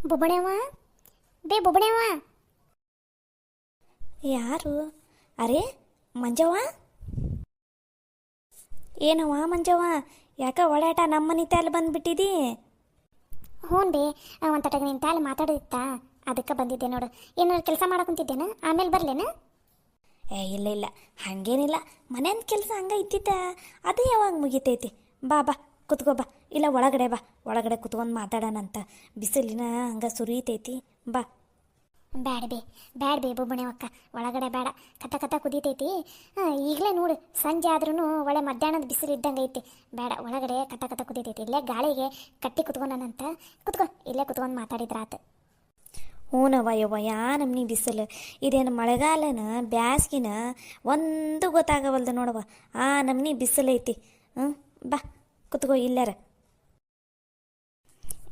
ಬೊಬ್ಬಣೆವ ಬೊಬ್ಬಣೆವ. ಯಾರು? ಅರೆ ಮಂಜವ್ವ, ಏನವ್ವ ಮಂಜವ್ವ, ಯಾಕ ಓಡಾಟ ನಮ್ಮ ಮನೆ ತಲೆ ಬಂದ್ಬಿಟ್ಟಿದಿ? ಹ್ಞೂ ಬೇ, ಒಂದು ತಟಗ ನಿನ್ನ ತಾಲಿ ಮಾತಾಡೋದಿತ್ತ, ಅದಕ್ಕೆ ಬಂದಿದ್ದೆ ನೋಡು. ಏನಾರು ಕೆಲಸ ಮಾಡಕೊಂತಿದ್ದೇನ, ಆಮೇಲೆ ಬರ್ಲೇನ? ಇಲ್ಲ ಇಲ್ಲ, ಹಾಗೇನಿಲ್ಲ, ಮನೆಯಂದು ಕೆಲಸ ಹಂಗೆ ಇದ್ದಿದ್ದ, ಅದು ಯಾವಾಗ ಮುಗಿತೈತಿ. ಬಾ ಬಾ ಕುತ್ಕೋ ಬಾ, ಇಲ್ಲ ಒಳಗಡೆ ಬಾ, ಒಳಗಡೆ ಕುತ್ಕೊಂಡು ಮಾತಾಡೋಣಂತ. ಬಿಸಿಲಿನ ಹಂಗೆ ಸುರಿತೈತಿ, ಬಾ. ಬ್ಯಾಡ ಬೇ ಬೊಬ್ಬಣೆವಕ್ಕ, ಒಳಗಡೆ ಬೇಡ, ಕಥ ಕಥ ಕುದೀತೈತಿ. ಈಗಲೇ ನೋಡು ಸಂಜೆ ಆದ್ರೂ ಒಳ್ಳೆ ಮಧ್ಯಾಹ್ನದ ಬಿಸಿಲು ಇದ್ದಂಗೆ ಐತಿ. ಬೇಡ, ಒಳಗಡೆ ಕಥ ಕಥ ಕುದೀತೈತಿ. ಇಲ್ಲೇ ಗಾಳಿಗೆ ಕಟ್ಟಿ ಕುತ್ಕೊಂಡನಂತ, ಕುತ್ಕೋ, ಇಲ್ಲೇ ಕುತ್ಕೊಂಡು ಮಾತಾಡಿದ್ರಾತು. ಹ್ಞೂನವ್ವ ಯವ್ವ, ಯಾ ನಮ್ನಿ ಬಿಸಿಲು, ಇದೇನು ಮಳೆಗಾಲನ ಬ್ಯಾಸ್ಗಿನ ಒಂದು ಗೊತ್ತಾಗವಲ್ದು ನೋಡವ್ವ, ಆ ನಮ್ನಿ ಬಿಸಿಲೈತಿ. ಬಾ ಕುತ್ಕೋ ಇಲ್ಲಾರ.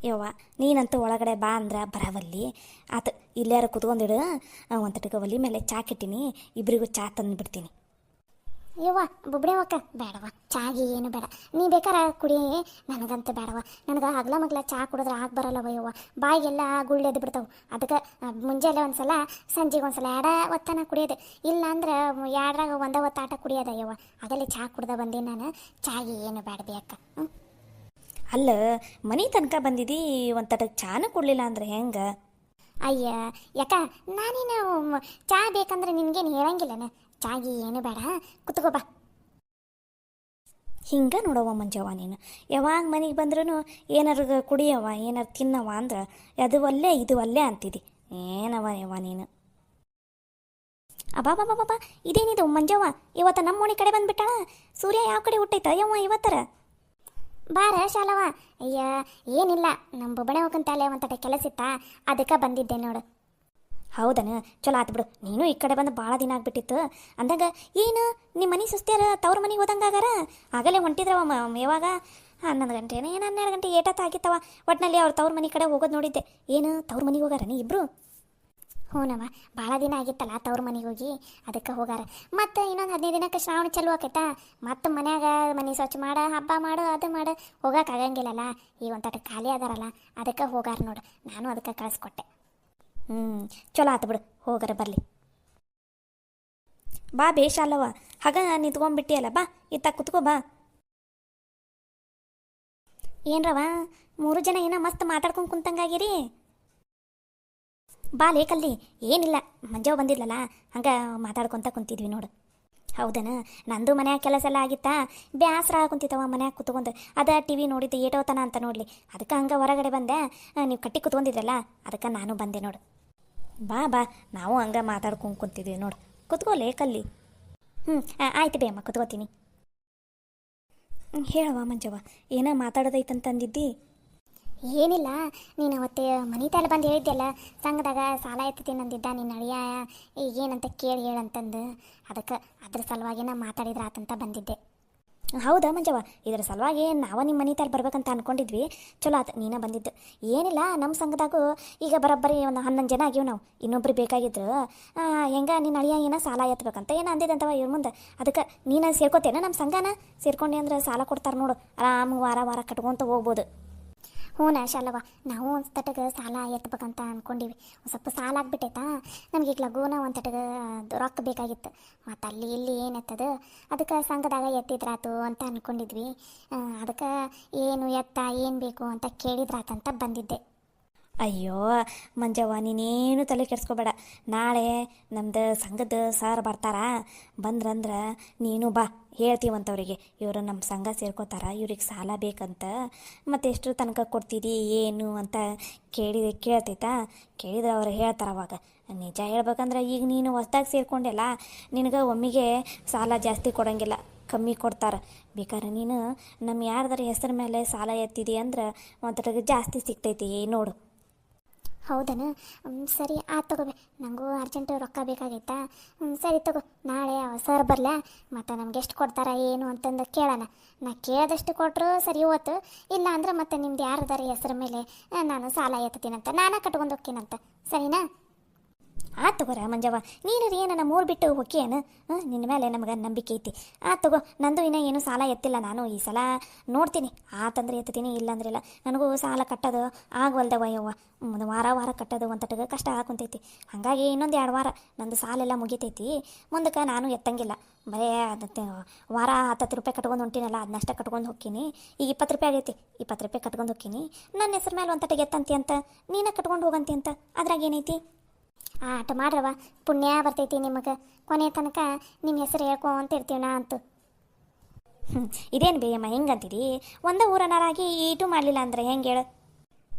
ಯವ್ವ ನೀನಂತೂ ಒಳಗಡೆ ಬಾ ಅಂದ್ರೆ ಬರವಲ್ಲಿ, ಆತು ಇಲ್ಲಾರ ಕುತ್ಕೊಂಡಿಡು. ಒಂದು ತಟಕ ಒಲಿ ಮೇಲೆ ಚಾ ಕೆಟ್ಟಿನಿ, ಇಬ್ಬರಿಗೂ ಚಾ ತಂದುಬಿಡ್ತೀನಿ. ಯವ್ವ ಬೊಬ್ಬಣೆವಕ್ಕ, ಬೇಡವ, ಚಾಗಿ ಏನು ಬೇಡ, ನೀ ಬೇಕಾರ ಕುಡಿ, ನನಗಂತೂ ಬೇಡವ. ನನಗೆ ಹಗ್ಲ ಮಗ್ಲ ಚಾ ಕುಡಿದ್ರೆ ಆಗ ಬರಲ್ಲವ ಯವ್ವ, ಬಾಯಿಗೆಲ್ಲ ಗುಳ್ಳೆದ್ದು ಬಿಡ್ತಾವೆ. ಅದಕ್ಕೆ ಮುಂಜಾನೆ ಒಂದ್ಸಲ, ಸಂಜೆಗೆ ಒಂದ್ಸಲ ಒತ್ತನ ಕುಡಿಯೋದು. ಇಲ್ಲ ಅಂದ್ರೆ ಎರಡ್ರಾಗ ಒಂದ ಆಟ ಕುಡಿಯೋದ ಯವ್ವ. ಆಗಲೇ ಚಾ ಕುಡ್ದ ಬಂದೆ ನಾನು, ಚಾಗಿ ಏನು ಬೇಡ ಬೇಕ. ಅಲ್ಲ, ಮನೆ ತನಕ ಬಂದಿದ್ದೀ, ಒಂದು ತಟಕ ಚಾನ ಕೊಡಲಿಲ್ಲ ಅಂದ್ರೆ ಹೆಂಗೆ? ಅಯ್ಯ ಯಾಕ, ನಾನೇನು ಚಾ ಬೇಕಂದ್ರೆ ನಿನಗೇನು ಹೇಳಂಗಿಲ್ಲನ? ಚಾಗಿ ಏನು ಬೇಡ, ಕುತ್ಕೋ ಬಾ. ಹಿಂಗೆ ನೋಡವ್ವ ಮಂಜವ್ವ, ನೀನು ಯಾವಾಗ ಮನೆಗೆ ಬಂದ್ರೂ ಏನಾರು ಕುಡಿಯವ್ವ, ಏನಾರು ತಿನ್ನವ ಅಂದ್ರೆ ಅದು ಒಲ್ಲೆ ಇದು ಒಲ್ಲೆ ಅಂತಿದ್ದಿ. ಏನವ ಯವ್ವ ನೀನು? ಅಬಾಬಾಬಾಬಾ, ಇದೇನಿದು ಮಂಜವ್ವ, ಇವತ್ತು ನಮ್ಮ ಮನೆ ಕಡೆ ಬಂದುಬಿಟ್ಟಾಳ. ಸೂರ್ಯ ಯಾವ ಕಡೆ ಹುಟ್ಟೈತ ಯವ್ವ ಇವತ್ತರ? ಬಾರ ಶಾಲವ. ಅಯ್ಯ ಏನಿಲ್ಲ, ನಮ್ಮ ಬೊಬ್ಬಣೆ ಹೋಗಂತಾಲೆ ಒಂತಟ ಕೆಲಸ ಇತ್ತ, ಅದಕ್ಕೆ ಬಂದಿದ್ದೆ ನೋಡು. ಹೌದನ, ಚಲೋ ಆತು ಬಿಡು. ನೀನು ಈ ಕಡೆ ಬಂದು ಭಾಳ ದಿನ ಆಗ್ಬಿಟ್ಟಿತ್ತು. ಅಂದಾಗ ಏನು ನಿಮ್ಮ ಮನೆ ಸುಸ್ತಿಯಾರ ತವ್ರ ಮನೆಗೆ ಹೋದಂಗಾಗಾರ? ಆಗಲೇ ಹೊಂಟಿದ್ರವ ಯಾವಾಗ 11 ಗಂಟೆನ ಏನು 12 ಗಂಟೆ ಏಟತ್ತು ಆಗಿತ್ತವ. ಒಟ್ಟಿನಲ್ಲಿ ಅವ್ರು ತವ್ರ ಮನೆ ಕಡೆ ಹೋಗೋದು ನೋಡಿದ್ದೆ. ಏನು ತವ್ರ ಮನೆಗೆ ಹೋಗಾರ ನೀ ಇಬ್ಬರು? ಹ್ಞೂನವ, ಭಾಳ ದಿನ ಆಗಿತ್ತಲ್ಲ ತವ್ರ ಮನೆಗೆ ಹೋಗಿ, ಅದಕ್ಕೆ ಹೋಗಾರ. ಮತ್ತು ಇನ್ನೊಂದು 15 ದಿನಕ್ಕೆ ಶ್ರಾವಣ ಚಲೋ ಆಕೈತಾ, ಮತ್ತು ಮನ್ಯಾಗ ಮನೆ ಸ್ವಚ್ಛ ಮಾಡು, ಹಬ್ಬ ಮಾಡು, ಅದು ಮಾಡು, ಹೋಗಕ್ಕೆ ಆಗಂಗಿಲ್ಲಲ್ಲ. ಈ ಒಂತಟ ಖಾಲಿ ಅದಾರಲ್ಲ, ಅದಕ್ಕೆ ಹೋಗಾರ ನೋಡು. ನಾನು ಅದಕ್ಕೆ ಕಳಿಸ್ಕೊಟ್ಟೆ. ಚಲೋ ಆತು ಬಿಡು, ಹೋಗಾರ ಬರಲಿ. ಬಾ ಬೇಷ ಅಲ್ಲವ, ಹಾಗ ನಿಂತ್ಕೊಂಡ್ಬಿಟ್ಟಿಯಲ್ಲ, ಬಾ ಇತ್ತ ಕುತ್ಕೋ ಬಾ. ಏನ್ರವ 3 ಜನ ಏನೋ ಮಸ್ತ್ ಮಾತಾಡ್ಕೊಂಡು ಕುಂತಂಗಾಗಿರಿ. ಬಾ ಲೇಕಲ್ಲಿ. ಏನಿಲ್ಲ, ಮಂಜವ್ ಬಂದಿದ್ಲಲ್ಲ, ಹಂಗೆ ಮಾತಾಡ್ಕೊತ ಕುಂತಿದ್ವಿ ನೋಡು. ಹೌದನ, ನಂದು ಮನ್ಯಾಗ ಕೆಲಸ ಎಲ್ಲ ಆಗಿತ್ತಾ, ಬ್ಯಾಸರ ಕುಂತಿತ್ತವ ಮನ್ಯಾಗ ಕುತ್ಕೊಂಡು. ಅದ ಟಿ ವಿ ನೋಡಿದ್ದು ಏಟೋತನ ಅಂತ ನೋಡಲಿ, ಅದಕ್ಕೆ ಹಂಗೆ ಹೊರಗಡೆ ಬಂದೆ. ನೀವು ಕಟ್ಟಿ ಕುತ್ಕೊಂಡಿದ್ರಲ್ಲ, ಅದಕ್ಕೆ ನಾನು ಬಂದೆ ನೋಡು. ಬಾ ಬಾ, ನಾವು ಹಂಗೆ ಮಾತಾಡ್ಕೊಂಡು ಕುಂತಿದ್ವಿ ನೋಡು. ಕುತ್ಕೋ ಲೇಕಲ್ಲಿ. ಆಯ್ತು ಬೇ ಅಮ್ಮ, ಕುತ್ಕೋತೀನಿ. ಹೇಳವ ಮಂಜವ್ವ, ಏನೋ ಮಾತಾಡೋದೈತಂತಂದಿದ್ದಿ? ಏನಿಲ್ಲ, ನೀನು ಅವತ್ತೆ ಮನೆ ತಲೆ ಬಂದು ಹೇಳಿದ್ದೆಲ್ಲ, ಸಂಘದಾಗ ಸಾಲ ಎತ್ತೀನಿ ಅಂದಿದ್ದ ನಿನ್ನ ಅಳಿಯ, ಈಗೇನಂತ ಕೇಳಿ ಹೇಳಂತಂದು, ಅದಕ್ಕೆ ಅದ್ರ ಸಲುವಾಗಿ ನಾ ಮಾತಾಡಿದ್ರೆ ಆತಂತ ಬಂದಿದ್ದೆ. ಹೌದಾ ಮಂಜವ್ವ, ಇದರ ಸಲುವಾಗಿ ನಾವು ನಿಮ್ಮ ಮನೆ ತಲೆ ಬರ್ಬೇಕಂತ ಅಂದ್ಕೊಂಡಿದ್ವಿ. ಚಲೋ ಆತು ನೀನೇ ಬಂದಿದ್ದು. ಏನಿಲ್ಲ, ನಮ್ಮ ಸಂಘದಾಗೂ ಈಗ ಬರೋಬ್ಬರಿ ಒಂದು 11 ಜನ ಆಗ್ಯವು ನಾವು. ಇನ್ನೊಬ್ರು ಬೇಕಾಗಿದ್ರು. ಹೆಂಗೆ ನಿನ್ನ ಅಳಿಯ ಏನೋ ಸಾಲ ಎತ್ತಬೇಕಂತ ಏನೋ ಅಂದಿದ್ದಂತವ ಇವ್ರ ಮುಂದೆ. ಅದಕ್ಕೆ ನೀನು ಸೇರ್ಕೋತೇನೆ ನಮ್ಮ ಸಂಘನ? ಸೇರ್ಕೊಂಡೆ ಅಂದ್ರೆ ಸಾಲ ಕೊಡ್ತಾರೆ ನೋಡು, ಆರಾಮ ವಾರ ವಾರ ಕಟ್ಕೊತ ಹೋಗ್ಬೋದು. ಹ್ಞೂ ಶಾಲವ, ನಾವು ಒಂದು ತಟಗೆ ಸಾಲ ಎತ್ತಬೇಕಂತ ಅಂದ್ಕೊಂಡಿವಿ. ಒಂದು ಸ್ವಲ್ಪ ಸಾಲ ಆಗ್ಬಿಟ್ಟೈತಾ ನಮ್ಗೆ. ಈಗ ಲಘುನ ಒಂದು ತಟಗೆ ರೊಕ್ಕ ಬೇಕಾಗಿತ್ತು, ಮತ್ತು ಅಲ್ಲಿ ಇಲ್ಲಿ ಏನೆತ್ತದು, ಅದಕ್ಕೆ ಸಂಘದಾಗ ಎತ್ತಿದ್ರಾತು ಅಂತ ಅಂದ್ಕೊಂಡಿದ್ವಿ. ಅದಕ್ಕೆ ಏನು ಎತ್ತ ಏನು ಬೇಕು ಅಂತ ಕೇಳಿದ್ರಾತಂತ ಬಂದಿದ್ದೆ. ಅಯ್ಯೋ ಮಂಜವ್ವ, ನೀನೇನು ತಲೆ ಕೆಡಿಸ್ಕೋಬೇಡ. ನಾಳೆ ನಮ್ದು ಸಂಘದ ಸರ್ ಬರ್ತಾರ, ಬಂದ್ರಂದ್ರೆ ನೀನು ಬಾ, ಹೇಳ್ತೀವಂತವ್ರಿಗೆ. ಇವರು ನಮ್ಮ ಸಂಘ ಸೇರ್ಕೋತಾರ, ಇವ್ರಿಗೆ ಸಾಲ ಬೇಕಂತ, ಮತ್ತು ಎಷ್ಟು ತನಕ ಕೊಡ್ತೀರಿ ಏನು ಅಂತ ಕೇಳ್ತೈತಾ. ಕೇಳಿದ್ರೆ ಅವ್ರು ಹೇಳ್ತಾರೆ ಅವಾಗ. ನಿಜ ಹೇಳ್ಬೇಕಂದ್ರೆ ಈಗ ನೀನು ಹೊಸ್ದಾಗಿ ಸೇರ್ಕೊಂಡೆಲ್ಲ, ನಿನಗೆ ಒಮ್ಮೆಗೆ ಸಾಲ ಜಾಸ್ತಿ ಕೊಡೋಂಗಿಲ್ಲ, ಕಮ್ಮಿ ಕೊಡ್ತಾರೆ. ಬೇಕಾದ್ರೆ ನೀನು ನಮ್ಮ ಯಾರ್ದಾರ ಹೆಸರು ಮೇಲೆ ಸಾಲ ಎತ್ತಿದಿ ಅಂದ್ರೆ ಒಂಥರ ಜಾಸ್ತಿ ಸಿಗ್ತೈತಿ ನೋಡು. ಹೌದನ, ಸರಿ ಆಯ್ತು ತಗೋಬೆ, ನನಗೂ ಅರ್ಜೆಂಟು ರೊಕ್ಕ ಬೇಕಾಗೈತಾ. ಸರಿ ತಗೋ, ನಾಳೆ ಸರ್ ಬರಲ, ಮತ್ತು ನಮ್ಗೆ ಎಷ್ಟು ಕೊಡ್ತಾರ ಏನು ಅಂತಂದು ಕೇಳೋಣ. ನಾ ಕೇಳಿದಷ್ಟು ಕೊಟ್ಟರು ಸರಿ ಹೋತು, ಇಲ್ಲ ಅಂದ್ರೆ ಮತ್ತೆ ನಿಮ್ದು ಯಾರದಾರ ಹೆಸರ ಮೇಲೆ ನಾನು ಸಾಲ ಎತ್ತೀನಂತ, ನಾನೇ ಕಟ್ಕೊಂಡು ಹೋಗ್ತೀನಂತ. ಸರಿನಾ? ಆತು ತಗೋರ ಮಂಜವ್ವ, ನೀನು ಏನ ನಮ್ಮ ಊರು ಬಿಟ್ಟು ಹೊಕ್ಕೇನು? ನಿನ್ನ ಮೇಲೆ ನಮಗೆ ನಂಬಿಕೆ ಐತಿ. ತಗೋ, ನಂದು ಇನ್ನೂ ಏನು ಸಾಲ ಎತ್ತಿಲ್ಲ. ನಾನು ಈ ಸಲ ನೋಡ್ತೀನಿ, ಆತಂದ್ರೆ ಎತ್ತೀನಿ, ಇಲ್ಲಾಂದ್ರಿಲ್ಲ. ನನಗೂ ಸಾಲ ಕಟ್ಟೋದು ಆಗವಲ್ದವ ಯವ್ವ. ವಾರ ವಾರ ಕಟ್ಟೋದು ಒಂತಟಿಗೆ ಕಷ್ಟ ಆಗುಂತೈತಿ. ಹಾಗಾಗಿ ಇನ್ನೊಂದು 2 ವಾರ ನಂದು ಸಾಲೆಲ್ಲ ಮುಗಿತೈತಿ. ಮುಂದಕ್ಕೆ ನಾನು ಎತ್ತಂಗಿಲ್ಲ. ಬರೇ ಅದು ವಾರ 10 ರೂಪಾಯಿ ಕಟ್ಕೊಂಡು ಹೊಂಟಿನಲ್ಲ, ಅದನ್ನಷ್ಟೇ ಕಟ್ಕೊಂಡು ಹೋಗ್ತೀನಿ. ಈಗ 20 ರೂಪಾಯಿ ಆಗೈತಿ, 20 ರೂಪಾಯಿ ಕಟ್ಕೊಂಡು ಹೋಗ್ತೀನಿ. ನನ್ನ ಹೆಸ್ರ ಮೇಲೆ ಒಂತಟಿಗೆ ಎತ್ತಂತಿ ಅಂತ, ನೀನು ಕಟ್ಕೊಂಡು ಹೋಗಂತಿ ಅಂತ, ಅದ್ರಾಗ ಏನೈತಿ? ಆಟ ಮಾಡ್ರವ, ಪುಣ್ಯ ಬರ್ತೈತಿ ನಿಮಗೆ. ಕೊನೆ ತನಕ ನಿಮ್ಮ ಹೆಸರು ಹೇಳ್ಕೊಂತ ಇರ್ತೀವಿ ನಾ ಅಂತೂ. ಇದೇನು ಬೇಯಮ್ಮ ಹೆಂಗಂತೀರಿ? ಒಂದೇ ಊರನಾರಾಗಿ ಈಟು ಮಾಡಲಿಲ್ಲ ಅಂದ್ರೆ ಹೆಂಗೆ ಹೇಳು?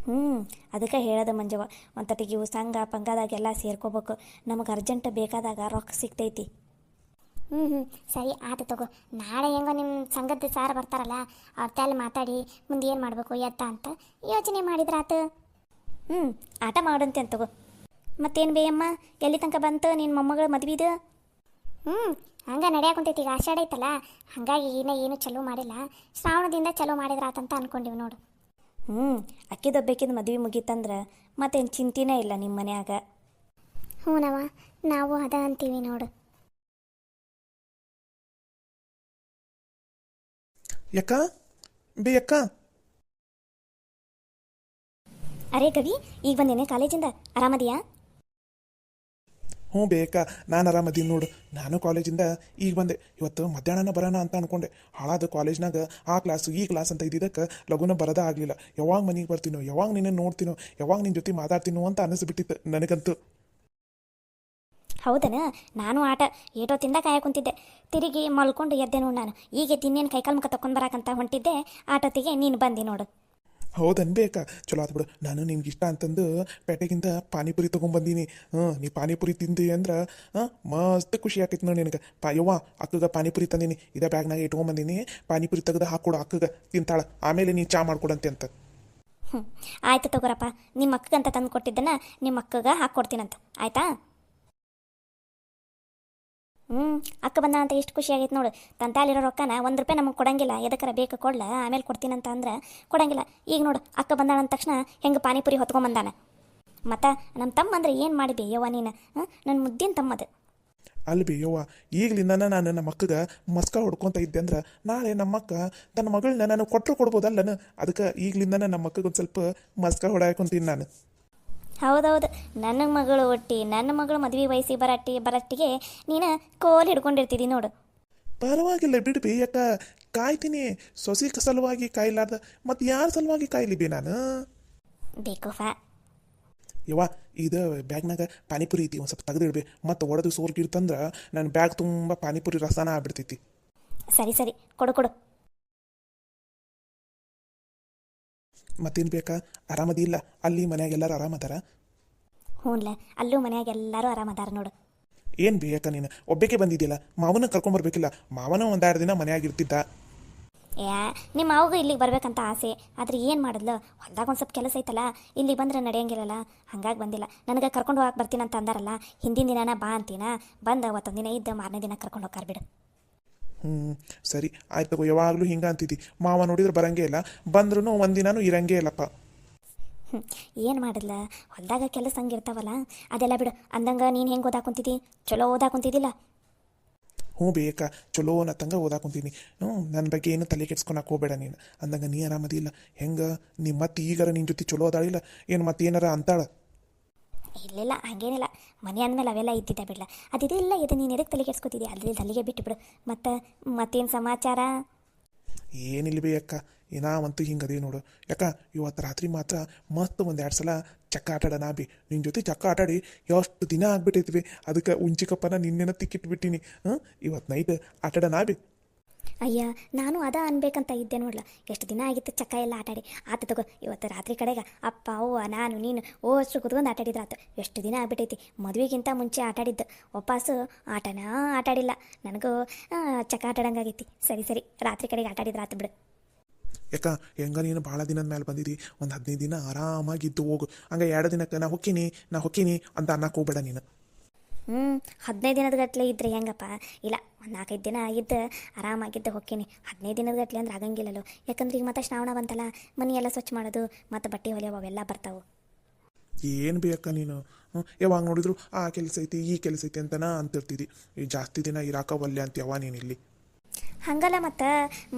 ಅದಕ್ಕೆ ಹೇಳೋದು ಮಂಜವ್ವ, ಒಂತಟಿಗೆ ಇವು ಸಂಘ ಪಂಗದಾಗೆಲ್ಲ ಸೇರ್ಕೋಬೇಕು. ನಮಗೆ ಅರ್ಜೆಂಟ್ ಬೇಕಾದಾಗ ರೊಕ್ಕ ಸಿಗ್ತೈತಿ. ಸರಿ ಆತು ತಗೋ. ನಾಳೆ ಹೆಂಗೋ ನಿಮ್ಮ ಸಂಘದ ಸಾರ್ ಬರ್ತಾರಲ್ಲ, ಅವ್ರ ತಲೆ ಮಾತಾಡಿ ಮುಂದೆ ಏನು ಮಾಡಬೇಕು ಎತ್ತ ಅಂತ ಯೋಚನೆ ಮಾಡಿದ್ರಾತು. ಆಟ ಮಾಡಂತೆ ಅಂತ ತಗೋ. ಮತ್ತೇನು ಬೇಯಮ್ಮ, ಎಲ್ಲಿ ತನಕ ಬಂತು ನಿನ್ನ ಮೊಮ್ಮಗಳ ಮದ್ವಿದು? ಹಂಗೆ ನಡೆಯಾಕುಂತೈತಿ. ಈಗ ಆಷಾಢ ಐತಲ್ಲ, ಹಾಗಾಗಿ ಏನು ಚಲೋ ಮಾಡಿಲ್ಲ. ಶ್ರಾವಣದಿಂದ ಚಲೋ ಮಾಡಿದ್ರಾತಂತ ಅನ್ಕೊಂಡಿವಿ ನೋಡು. ಅಕ್ಕಿದೊಬ್ಬಕ್ಕಿದ ಮದ್ವೆ ಮುಗೀತಂದ್ರೆ ಮತ್ತೇನು ಚಿಂತಿನೇ ಇಲ್ಲ ನಿಮ್ಮ ಮನ್ಯಾಗ. ಹ್ಞೂನವ, ನಾವು ಅದ ಅಂತೀವಿ ನೋಡು. ಯಕ್ಕ ಬೇ ಅಕ್ಕ. ಅರೇ ಕವಿ, ಈಗ ಬಂದೇನೆ ಕಾಲೇಜಿಂದ. ಆರಾಮದಿಯಾ? ಹ್ಞೂ ಬೇಕ, ನಾನು ಆರಾಮದೀನಿ ನೋಡು. ನಾನು ಕಾಲೇಜಿಂದ ಈಗ ಬಂದೆ. ಇವತ್ತು ಮಧ್ಯಾಹ್ನ ಬರೋಣ ಅಂತ ಅನ್ಕೊಂಡೆ. ಹಾಳಾದ ಕಾಲೇಜ್ನಾಗ ಆ ಕ್ಲಾಸು ಈ ಕ್ಲಾಸ್ ಅಂತ ಇದ್ದಿದ್ದಕ್ಕೆ ಲಘುನ ಬರೋದ ಆಗಲಿಲ್ಲ. ಯಾವಾಗ ಮನೆಗೆ ಬರ್ತೀನೋ, ಯಾವಾಗ ನಿನ್ನ ನೋಡ್ತೀನೋ, ಯಾವಾಗ ನಿನ್ನ ಜೊತೆ ಮಾತಾಡ್ತೀನೋ ಅಂತ ಅನ್ನಿಸ್ಬಿಟ್ಟಿತ್ತು ನನಗಂತೂ. ಹೌದನ? ನಾನು ಆಟ ಏಟೋತಿಂದ ಕಾಯ ಕುಂತಿದ್ದೆ. ತಿರುಗಿ ಮಲ್ಕೊಂಡು ಎದ್ದೆ ನೋಡು. ನಾನು ಈಗ ಇನ್ನೇನು ಕೈಕಾಲು ಮುಖ ತಗೊಂಡು ಬರಾಕಂತ ಹೊಂಟಿದ್ದೆ, ಆಟೋತಿಗೆ ನೀನು ಬಂದಿ ನೋಡು. ಹೌದನ್ ಬೇಕಾ? ಚಲೋ ಆತು ಬಿಡು. ನಾನು ನಿನ್ಗೆ ಇಷ್ಟ ಅಂತಂದು ಪೇಟೆಗಿಂದ ಪಾನಿಪುರಿ ತೊಗೊಂಬಂದೀನಿ. ನೀ ಪಾನಿಪುರಿ ತಿಂದಿ ಅಂದ್ರೆ ಮಸ್ತ್ ಖುಷಿ ಆಕೈತಿ ನೋಡಿ ನಿನಗೆ. ಯವ್ವ ಅಕ್ಕಗೆ ಪಾನಿಪುರಿ ತಂದೀನಿ, ಇದೇ ಬ್ಯಾಗ್ನಾಗ ಇಟ್ಕೊಂಬಂದೀನಿ. ಪಾನಿಪುರಿ ತೆಗೆದು ಹಾಕ್ಕೊಡು, ಅಕ್ಕಗೆ ತಿಂತಾಳೆ. ಆಮೇಲೆ ನೀನು ಚಾ ಮಾಡ್ಕೊಡಂತೆ ಅಂತ. ಆಯ್ತು ತಗೋರಪ್ಪ, ನಿಮ್ಮ ಅಕ್ಕಗಂತ ತಂದು ಕೊಟ್ಟಿದ್ದನ್ನ ನಿಮ್ಮ ಅಕ್ಕಗೆ ಹಾಕ್ಕೊಡ್ತೀನಂತ, ಆಯ್ತಾ? ಅಕ್ಕ ಬಂದ ಅಂತ ಎಷ್ಟು ಖುಷಿ ಆಗೈತೆ ನೋಡು. ತಂತಾಲಿರೋ ರೊಕ್ಕನ 1 ರೂಪಾಯಿ ನಮಗೆ ಕೊಡಂಗಿಲ್ಲ. ಎದಕ್ಕರ ಬೇಕು ಕೊಡ್ಲ, ಆಮೇಲೆ ಕೊಡ್ತೀನಂತ ಅಂದ್ರೆ ಕೊಡಂಗಿಲ್ಲ. ಈಗ ನೋಡು, ಅಕ್ಕ ಬಂದಾಳ ಅಂದ ತಕ್ಷಣ ಹೆಂಗೆ ಪಾನಿಪುರಿ ಹೊತ್ಕೊಂಬಂದಾನ. ಮತ್ತು ನಮ್ಮ ತಮ್ಮ ಅಂದ್ರೆ ಏನು ಮಾಡಿದೆ ಯವ್ವ ನೀನು? ನನ್ನ ಮುದ್ದಿನ ತಮ್ಮದು. ಅಲ್ಲಿ ಬಿ ಯವ್ವ, ಈಗಲಿಂದ ನಾನು ನಮ್ಮ ಅಕ್ಕಗೆ ಮಸ್ಕ ಹೊಡ್ಕೊತ ಇದ್ದೆ ಅಂದ್ರೆ ನಾಳೆ ನಮ್ಮಕ್ಕ ತನ್ನ ಮಗಳನ್ನ ನಾನು ಕೊಡ್ಬೋದಲ್ಲನು. ಅದಕ್ಕೆ ಈಗಲಿಂದ ನಮ್ಮ ಅಕ್ಕಗೆ ಒಂದು ಸ್ವಲ್ಪ ಮಸ್ಕ ಹೊಡ್ಕೊಂತೀನಿ ನಾನು. ಹೌದೌದು, ನನ್ನ ಮಗಳು ಒಟ್ಟಿ, ನನ್ನ ಮಗಳು ಮದುವೆ ವಯಸ್ಸಿ ಬರಟ್ಟಿಗೆ ನೀನು ಕೋಲ್ ಹಿಡ್ಕೊಂಡಿರ್ತಿದ್ದಿ ನೋಡು. ಪರವಾಗಿಲ್ಲ ಬಿಡ್ಬಿ ಯಾಕ, ಕಾಯ್ತೀನಿ. ಸೊಸಿ ಸಲುವಾಗಿ ಕಾಯ್ಲಾರ್ದ ಮತ್ತು ಯಾರ ಸಲುವಾಗಿ ಕಾಯ್ಲಿ ಬಿ ನಾನು? ಬೇಕು ಫಾ ಯವ್ವ, ಇದು ಬ್ಯಾಗ್ನಾಗ ಪಾನಿಪುರಿ ಐತಿ, ಒಂದು ಸ್ವಲ್ಪ ತೆಗೆದಿಡ್ಬಿ. ಮತ್ತು ಒಡೆದು ಸೋರ್ಗಿರ್ತಂದ್ರೆ ನನ್ನ ಬ್ಯಾಗ್ ತುಂಬ ಪಾನಿಪುರಿ ರಸನ ಆಗ್ಬಿಡ್ತೈತಿ. ಸರಿ ಸರಿ, ಕೊಡು. ಮತ್ತೇನು ಬೇಕಾ? ಆರಾಮದಿಲ್ಲ? ಅಲ್ಲಿ ಮನ್ಯಾಗ ಎಲ್ಲರೂ ಆರಾಮದಾರ? ಹ್ಞೂನ್ಲ, ಅಲ್ಲೂ ಮನ್ಯಾಗ ಎಲ್ಲರೂ ಆರಾಮದಾರ ನೋಡು. ಏನು ಬೇಕಾ ನೀನು ಒಬ್ಬಕ್ಕೆ ಬಂದಿದ್ದಿಲ್ಲ? ಮಾವನ ಕರ್ಕೊಂಬರ್ಬೇಕಿಲ್ಲ? ಮಾವನ 1-2 ದಿನ ಮನ್ಯಾಗ ಇರ್ತಿದ್ದ. ನಿಮ್ಮ ಮಾವಗೂ ಇಲ್ಲಿಗೆ ಬರ್ಬೇಕಂತ ಆಸೆ, ಆದರೆ ಏನು ಮಾಡಿದ್ಲು, ಹೊಲ್ದಾಗ ಒಂದು ಸ್ವಲ್ಪ ಕೆಲಸ ಐತಲ್ಲ, ಇಲ್ಲಿ ಬಂದ್ರೆ ನಡೆಯಂಗಿಲ್ಲಲ್ಲ, ಹಂಗಾಗಿ ಬಂದಿಲ್ಲ. ನನಗೆ ಕರ್ಕೊಂಡು ಹೋಗಕ್ಕೆ ಬರ್ತೀನಂತ ಅಂದಾರಲ್ಲ, ಹಿಂದಿನ ದಿನನ ಬಾ ಅಂತೀನ, ಬಂದು ಅವತ್ತೊಂದು ದಿನ ಇದ್ದು ಮಾರನೇ ದಿನ ಕರ್ಕೊಂಡು ಹೋಗ್ಕಾರ ಬಿಡು. ಸರಿ ಆಯ್ತು ತಗೋ. ಯಾವಾಗಲೂ ಹಿಂಗೆ ಅಂತಿದ್ದಿ, ಮಾವ ನೋಡಿದ್ರೆ ಬರಂಗೇ ಇಲ್ಲ, ಬಂದ್ರೂ ಒಂದಿನೂ ಇರಂಗೇ ಇಲ್ಲಪ್ಪ. ಏನು ಮಾಡಿದ್ಲ, ಹೊಲ್ದಾಗ ಕೆಲಸ ಹಂಗಿರ್ತಾವಲ್ಲ, ಅದೆಲ್ಲ ಬಿಡು. ಅಂದಂಗೆ ನೀನು ಹೆಂಗೆ ಓದಾಕೊಂತಿದ್ದಿ? ಚಲೋ ಓದಾಕೊಂತಿದ್ದಿಲ್ಲ? ಬೇಕಾ, ಚಲೋ ನತ್ತಂಗೆ ಓದಾಕೊಂತೀನಿ. ನನ್ನ ಬಗ್ಗೆ ಏನು ತಲೆ ಕೆಡ್ಸ್ಕೊಳಕ್ಕೆ ಹೋಗಬೇಡ ನೀನು. ಅಂದಂಗೆ ನೀ ಆರಾಮದಿಲ್ಲ ಹೆಂಗೆ? ನೀ ಮತ್ತೆ ಈಗಾರ ನಿನ್ನ ಜೊತೆ ಚಲೋ ಅದಾಳಿಲ್ಲ ಏನು? ಮತ್ತೆ ಏನಾರ ಅಂತಾಳ? ಇಲ್ಲ ಹಂಗೇನಿಲ್ಲ, ಮನೆ ಅಂದಮೇಲೆ ಅವೆಲ್ಲ ಇದ್ದಿದ್ದೆ ಬಿಡ್ಲ. ಅದಿದೆಲ್ಲ ಇದು ನೀನು ಎದಕ್ಕೆ ತಲೆ ಕೆಡ್ಸ್ಕೊತಿದ್ದಿ? ಅಲ್ಲಿಗೆ ಬಿಟ್ಟು ಬಿಡು. ಮತ್ತೇನು ಸಮಾಚಾರ? ಏನಿಲ್ಲ ಬಿ ಅಕ್ಕ, ನಾವಂತೂ ಹಿಂಗೆ ಅದೇ ನೋಡು. ಯಾಕ ಇವತ್ತು ರಾತ್ರಿ ಮಾತ್ರ ಮಸ್ತ್ 1-2 ಸಲ ಚಕ್ಕ ಆಟಾಡೋಣ ಬಿ. ನಿನ್ನ ಜೊತೆ ಚಕ್ಕ ಆಟಾಡಿ ಎಷ್ಟು ದಿನ ಆಗ್ಬಿಟ್ಟೈತಿ. ಅದಕ್ಕೆ ಉಂಚಿಕಪ್ಪನ ನಿನ್ನೆನ ತಿಕ್ಕಿಟ್ಬಿಟ್ಟಿನಿ. ಇವತ್ತು ನೈಟ್ ಆಟಾಡೋಣ ಬಿ. ಅಯ್ಯ, ನಾನು ಅದ ಅನ್ಬೇಕಂತ ಇದ್ದೆ ನೋಡ್ಲ. ಎಷ್ಟು ದಿನ ಆಗಿತ್ತು ಚಕ್ಕ ಎಲ್ಲ ಆಟಾಡಿ. ಆತ ತಗೋ, ಇವತ್ತು ರಾತ್ರಿ ಕಡೆಗೆ ಅಪ್ಪ ಅವ್ವ ನಾನು ನೀನು ಅಷ್ಟು ಕುತ್ಕೊಂಡು ಆಟಾಡಿದ್ರಾತು. ಎಷ್ಟು ದಿನ ಆಗ್ಬಿಟ್ಟೈತಿ. ಮದುವೆಗಿಂತ ಮುಂಚೆ ಆಟಾಡಿದ್ದು, ವಾಪಸ್ಸು ಆಟಾಡಿಲ್ಲ. ನನಗೂ ಚಕ್ಕ ಆಟಾಡಂಗಾಗೈತಿ. ಸರಿ ರಾತ್ರಿ ಕಡೆಗೆ ಆಟಾಡಿದ್ರಾತು ಬಿಡು. ಯಾಕ ಹೆಂಗ ನೀನು ಭಾಳ ದಿನದ ಮೇಲೆ ಬಂದಿದ್ದಿ, ಒಂದು 15 ದಿನ ಆರಾಮಾಗಿದ್ದು ಹೋಗು. ಹಂಗೆ 2 ದಿನಕ್ಕೆ ನಾ ಹೊಕ್ಕೀನಿ ಅಂತ ಅನ್ನಕ್ಕೆ ಹೋಗ್ಬೇಡ ನೀನು. 15 ದಿನದ ಗಟ್ಟಲೆ ಇದ್ರೆ ಹೆಂಗಪ್ಪ? ಇಲ್ಲ, ಒಂದು 4-5 ದಿನ ಆಗಿದ್ದು ಆರಾಮಾಗಿದ್ದು ಹೊಕ್ಕೀನಿ. 15 ದಿನದ ಗಟ್ಟಲೆ ಅಂದ್ರೆ ಆಗಂಗಿಲ್ಲಲ್ಲೋ. ಯಾಕಂದ್ರೆ ಈಗ ಮತ್ತೆ ಶ್ರಾವಣ ಬಂತಲ್ಲ, ಮನೆಯೆಲ್ಲ ಸ್ವಚ್ಛ ಮಾಡೋದು ಮತ್ತು ಬಟ್ಟೆ ಹೊಲಿಯೋವು ಅವೆಲ್ಲ ಬರ್ತಾವೆ. ಏನು ಬೇಕಾ ನೀನು ಯಾವಾಗ ನೋಡಿದ್ರು ಆ ಕೆಲಸ ಐತಿ ಈ ಕೆಲಸ ಐತಿ ಅಂತನ ಅಂತಿರ್ತಿದ್ದಿ. ಈ ಜಾಸ್ತಿ ದಿನ ಇರಾಕವಲ್ಲೆ ಅಂತ ಯಾವ ನೀನು ಇಲ್ಲಿ. ಹಂಗಲ್ಲ ಮತ್ತು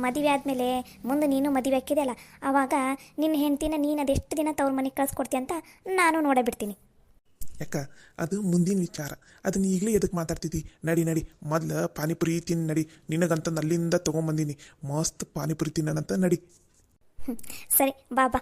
ಮದುವೆ ಆದಮೇಲೆ ಮುಂದೆ ನೀನು ಮದುವೆ ಹಾಕಿದೆಯಲ್ಲ, ಆವಾಗ ನಿನ್ನ ಹೆಂಡ್ತಿನ ನೀನು ಅದೆಷ್ಟು ದಿನ ತವ್ರ ಮನೆಗೆ ಕಳ್ಸ್ಕೊಡ್ತೀಯ ಅಂತ ನಾನು ನೋಡಬಿಡ್ತೀನಿ. ಯಾಕ ಅದು ಮುಂದಿನ ವಿಚಾರ, ಅದನ್ನ ಈಗಲೇ ಎದಕ್ಕೆ ಮಾತಾಡ್ತಿದ್ದಿ? ನಡಿ ನಡಿ, ಮೊದ್ಲು ಪಾನಿಪುರಿ ತಿನ್ನು ನಡಿ. ನಿನಗಂತಂದು ಅಲ್ಲಿಂದ ತೊಗೊಂಬಂದೀನಿ, ಮಸ್ತ್ ಪಾನಿಪುರಿ ತಿನ್ನೋಣಂತ ನಡಿ. ಸರಿ ಬಾ ಬಾ.